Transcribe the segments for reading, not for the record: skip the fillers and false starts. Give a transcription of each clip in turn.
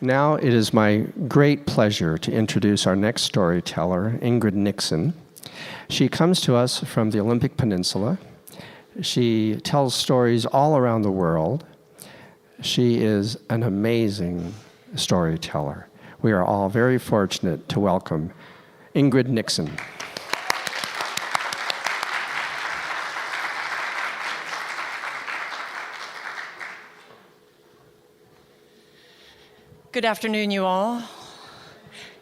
Now it is my great pleasure to introduce our next storyteller, Ingrid Nixon. She comes to us from the Olympic Peninsula. She tells stories all around the world. She is an amazing storyteller. We are all very fortunate to welcome Ingrid Nixon. Good afternoon, you all.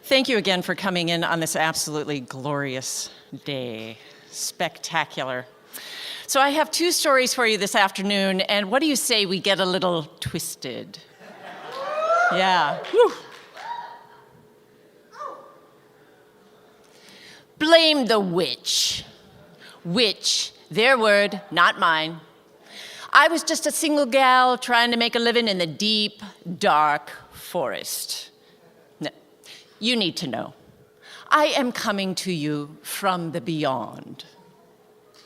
Thank you again for coming in on this absolutely glorious day. Spectacular. So I have two stories for you this afternoon, and what do you say we get a little twisted? Yeah. Whew. Blame the witch. Witch, their word, not mine. I was just a single gal trying to make a living in the deep, dark forest. No, you need to know. I am coming to you from the beyond.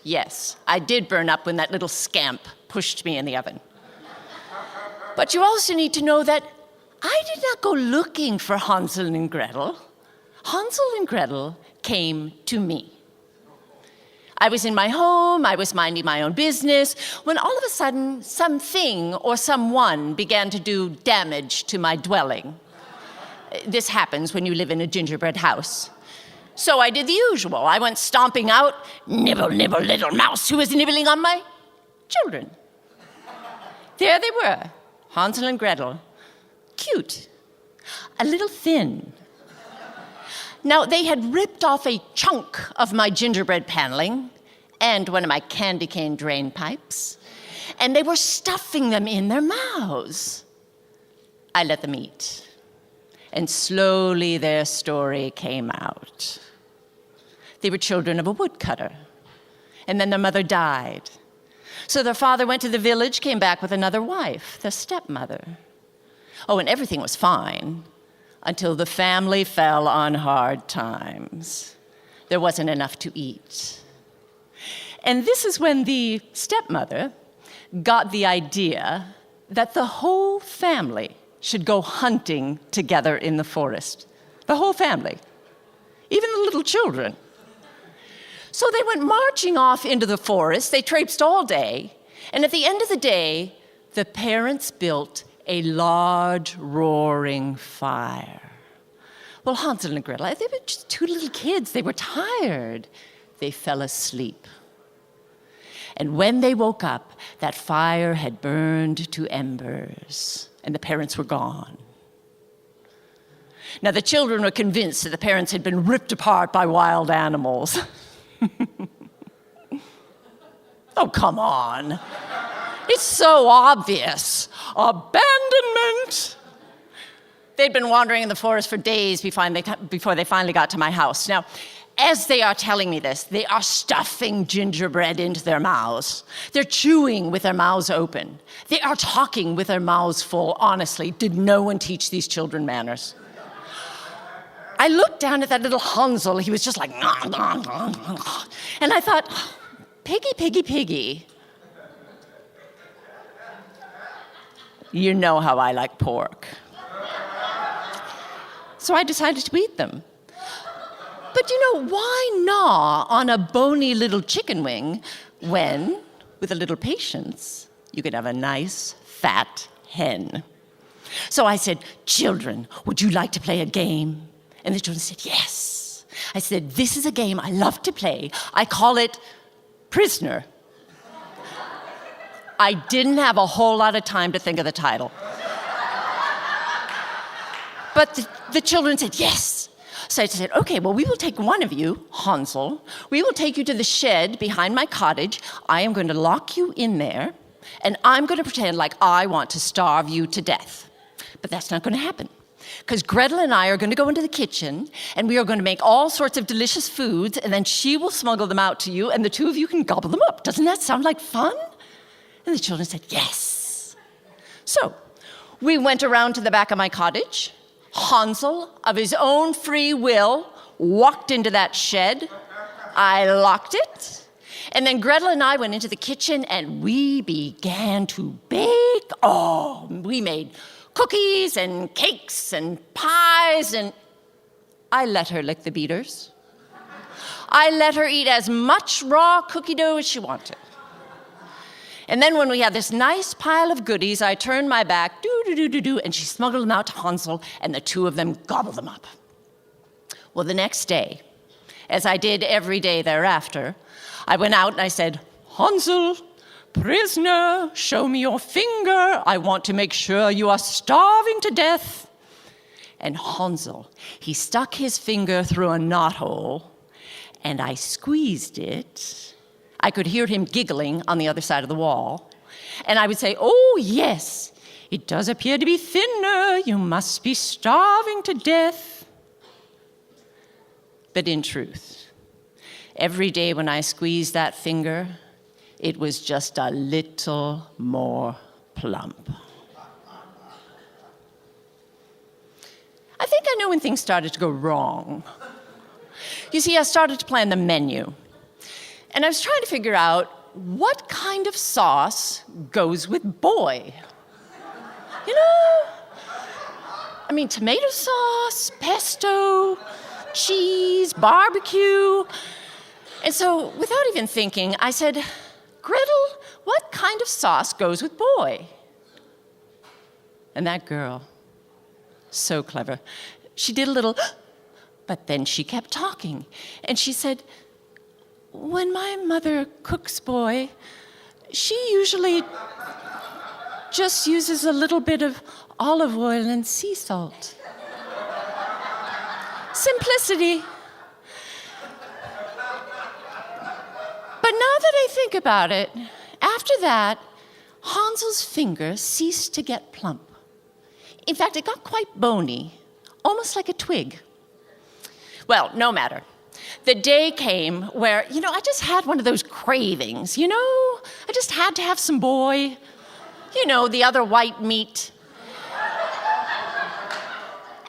Yes, I did burn up when that little scamp pushed me in the oven. But you also need to know that I did not go looking for Hansel and Gretel. Hansel and Gretel came to me. I was in my home, I was minding my own business, when all of a sudden, something or someone began to do damage to my dwelling. This happens when you live in a gingerbread house. So I did the usual. I went stomping out, nibble, nibble, little mouse who is nibbling on my children. There they were, Hansel and Gretel. Cute, a little thin. Now, they had ripped off a chunk of my gingerbread paneling and one of my candy cane drain pipes, and they were stuffing them in their mouths. I let them eat, and slowly their story came out. They were children of a woodcutter, and then their mother died. So their father went to the village, came back with another wife, their stepmother. Oh, and everything was fine, until the family fell on hard times. There wasn't enough to eat. And this is when the stepmother got the idea that the whole family should go hunting together in the forest. The whole family, even the little children. So they went marching off into the forest. They traipsed all day. And at the end of the day, the parents built a large, roaring fire. Well, Hansel and Gretel, they were just two little kids. They were tired. They fell asleep. And when they woke up, that fire had burned to embers, and the parents were gone. Now, the children were convinced that the parents had been ripped apart by wild animals. Oh, come on. It's so obvious. Abandonment. They'd been wandering in the forest for days before they finally got to my house. Now, as they are telling me this, they are stuffing gingerbread into their mouths. They're chewing with their mouths open. They are talking with their mouths full. Honestly, did no one teach these children manners? I looked down at that little Hansel. He was just like, nah, nah, nah, nah. And I thought, piggy, piggy, piggy. You know how I like pork. So I decided to eat them. But you know, why gnaw on a bony little chicken wing when, with a little patience, you could have a nice, fat hen? So I said, children, would you like to play a game? And the children said, yes. I said, this is a game I love to play. I call it Prisoner. I didn't have a whole lot of time to think of the title. But the children said, yes. So I said, okay, well, we will take one of you, Hansel. We will take you to the shed behind my cottage. I am going to lock you in there, and I'm going to pretend like I want to starve you to death. But that's not going to happen, because Gretel and I are going to go into the kitchen, and we are going to make all sorts of delicious foods, and then she will smuggle them out to you, and the two of you can gobble them up. Doesn't that sound like fun? And the children said, yes. So we went around to the back of my cottage. Hansel, of his own free will, walked into that shed. I locked it. And then Gretel and I went into the kitchen, and we began to bake. Oh, we made cookies and cakes and pies, and I let her lick the beaters. I let her eat as much raw cookie dough as she wanted. And then when we had this nice pile of goodies, I turned my back, do, and she smuggled them out to Hansel, and the two of them gobbled them up. Well, the next day, as I did every day thereafter, I went out and I said, Hansel, prisoner, show me your finger. I want to make sure you are starving to death. And Hansel, he stuck his finger through a knothole, and I squeezed it. I could hear him giggling on the other side of the wall. And I would say, oh, yes, it does appear to be thinner. You must be starving to death. But in truth, every day when I squeezed that finger, it was just a little more plump. I think I knew when things started to go wrong. You see, I started to plan the menu. And I was trying to figure out what kind of sauce goes with boy. You know? I mean, tomato sauce, pesto, cheese, barbecue. And so, without even thinking, I said, Gretel, what kind of sauce goes with boy? And that girl, so clever, she did a little, but then she kept talking. And she said, when my mother cooks boy, she usually just uses a little bit of olive oil and sea salt. Simplicity. But now that I think about it, after that, Hansel's finger ceased to get plump. In fact, it got quite bony, almost like a twig. Well, no matter. The day came where, I just had one of those cravings, I just had to have some boy, the other white meat.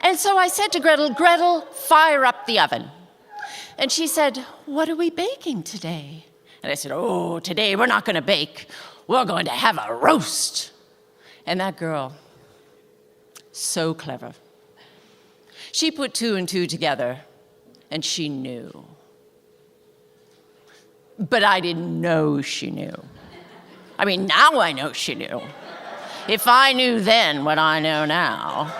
And so I said to Gretel, Gretel, fire up the oven. And she said, what are we baking today? And I said, oh, today we're not going to bake. We're going to have a roast. And that girl, so clever. She put two and two together, and she knew. But I didn't know she knew. I mean, now I know she knew. If I knew then what I know now.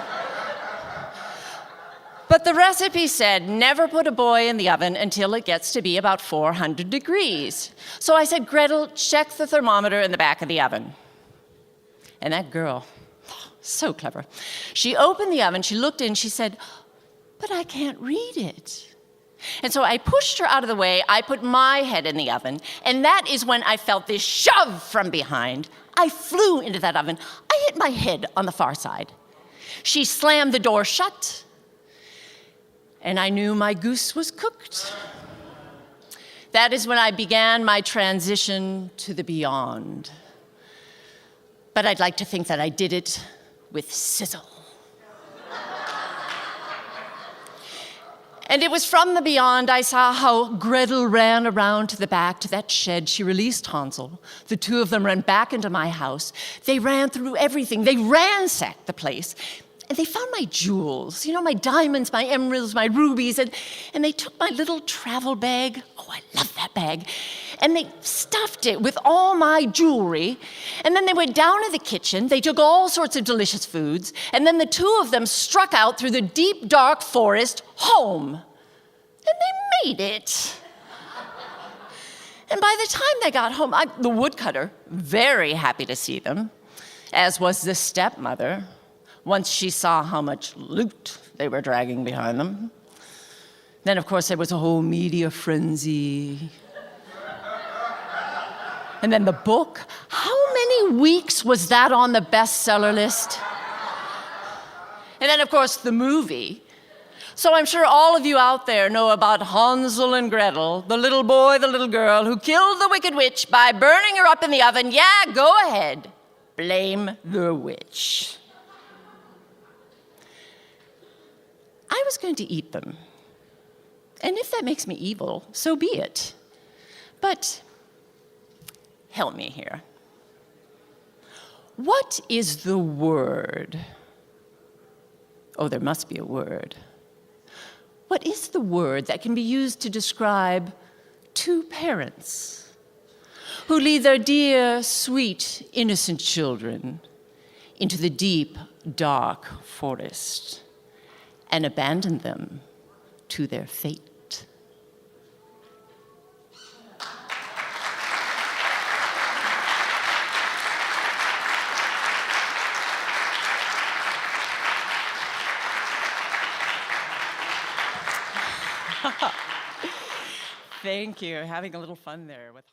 But the recipe said, never put a boy in the oven until it gets to be about 400 degrees. So I said, Gretel, check the thermometer in the back of the oven. And that girl, so clever. She opened the oven, she looked in, she said, but I can't read it. And so I pushed her out of the way, I put my head in the oven, and that is when I felt this shove from behind. I flew into that oven. I hit my head on the far side. She slammed the door shut, and I knew my goose was cooked. That is when I began my transition to the beyond. But I'd like to think that I did it with sizzle. And it was from the beyond I saw how Gretel ran around to the back to that shed. She released Hansel. The two of them ran back into my house. They ran through everything. They ransacked the place. And they found my jewels, my diamonds, my emeralds, my rubies, and they took my little travel bag. Oh, I love that bag. And they stuffed it with all my jewelry. And then they went down to the kitchen. They took all sorts of delicious foods. And then the two of them struck out through the deep, dark forest home. And they made it. And by the time they got home, the woodcutter, very happy to see them, as was the stepmother, once she saw how much loot they were dragging behind them. Then, of course, there was a whole media frenzy. And then the book. How many weeks was that on the bestseller list? And then, of course, the movie. So I'm sure all of you out there know about Hansel and Gretel, the little boy, the little girl who killed the wicked witch by burning her up in the oven. Yeah, go ahead. Blame the witch. I was going to eat them. And if that makes me evil, so be it. But help me here. What is the word Oh, there must be a word. What is the word that can be used to describe two parents who lead their dear, sweet, innocent children into the deep, dark forest and abandon them to their fate? Thank you. Having a little fun there with